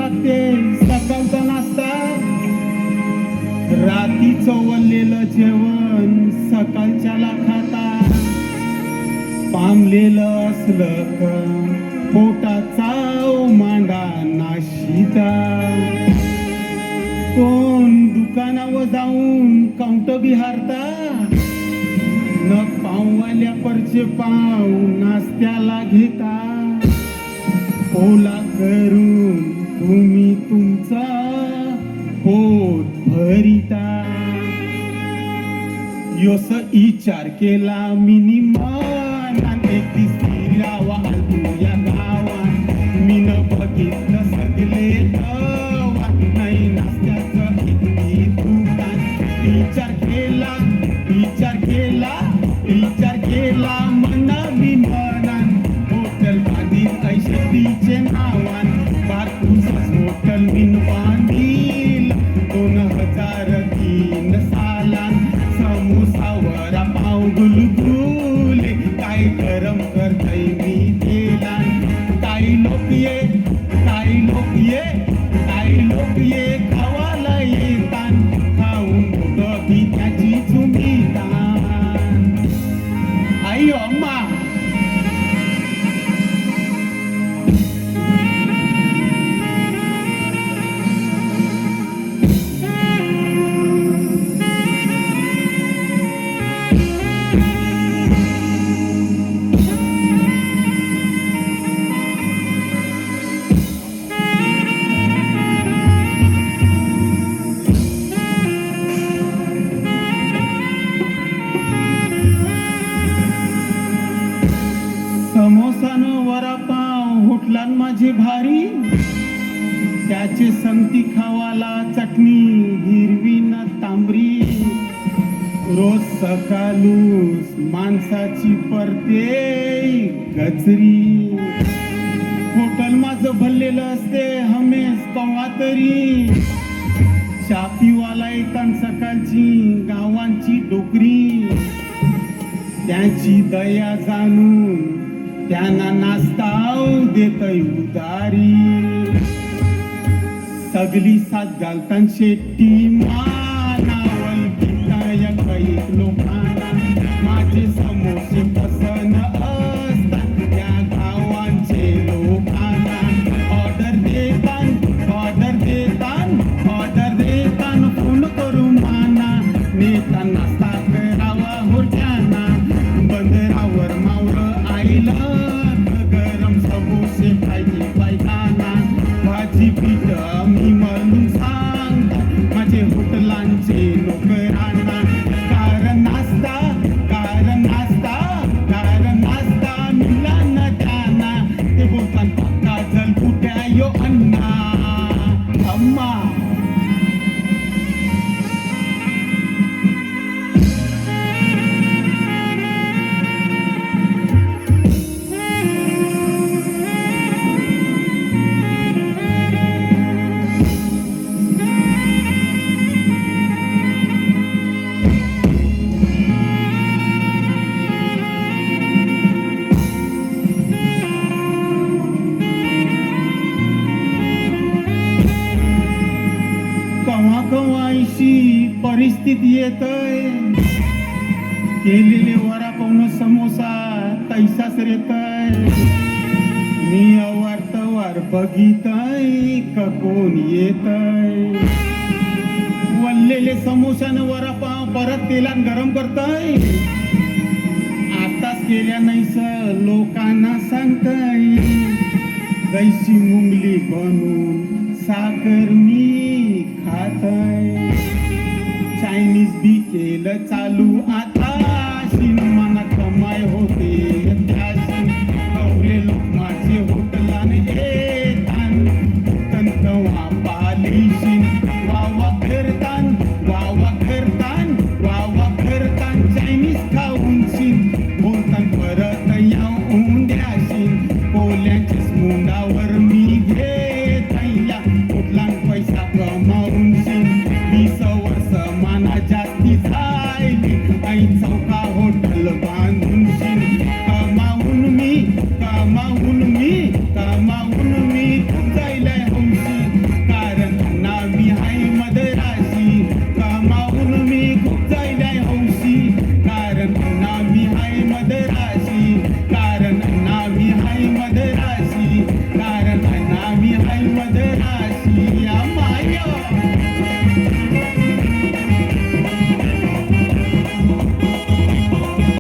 लागते सकाळचा नाश्ता, रातीचं वळलेलं जेवण सकाळच्याला खाता, पामलेलं असलं का पोटाचा मांडा नाशिता, कोण दुकानावर जाऊन काउंट बिहारता, न पाववाल्या परचे पाव नाश्त्याला घेता, ओला करून तुम्ही तुमचा पोट भरिता. योस विचार केला मिनिमन आणि एक दिस फिरावा आलतो या गावात, मीन बघितलं सगळे नाही नाश्त्याचं एक दुकान. विचार केला मना विमानान, हॉटेल बांधील ऐशतीचे नावान, बारकुसच हॉटेल बिन बांधील 2003 सालान. समोसावर पाव गुलगुले काय गरम करतय मी तेलान. काही लोक ये खावाला येतान, खाऊन बघी त्याची तुम्ही दान. आई अम्मा समोसानं वडापाव होटलान माझे भारी, त्याचे संगती खावाला चटणी हिरवी न तांबरी. रोज सकाळूस माणसाची परते गजरी, होटल माझं भरलेलं असते हमेश कवा तरी. चापीवाला येतान सकाळची गावांची डोकरी, त्याची दया जाणून त्यांना नाश्ता देतय उदारी. सगली साथ घालतान शेट्टी मानावल विनायक एक लोकांना. माझे समोसे पसंत असतात त्या गावांचे लोकांना. ऑर्डर देतान फोन करू माना, नेता नाश्ता करावा होत्याना. बंदरावर मावळं आईलं गरम समोसे पाहिजे पायखाना. भाजी पीठ मी म्हणून सांगता माझे हॉटेलांचे नोकरांना. कारण नाश्ता मिळाला न त्यांना, ते बोलतान पक्का जल कुठ्या यो अण्णा अम्मा. कवायची परिस्थिती येतय, केलेले वडापाव समोसा तैसाच रेतय. मी अवारतवार बघितय का कोण येतय, वल्लेले समोसा न वडापाव परत तेलात गरम करतय. आताच केल्या नाहीस लोकांना सांगतय, जैसी मुंगली बनून साखर मी खातय. चायनीज बी केलं चालू आता, मना कमाई होते त्याशी. कवले लोक माझे हॉटेलाने येतान, तंतवा पालिशीन. वावा करतान चायनीज खाऊन शिन. बोलतान परत येऊन द्याशीन. पोल्याच्या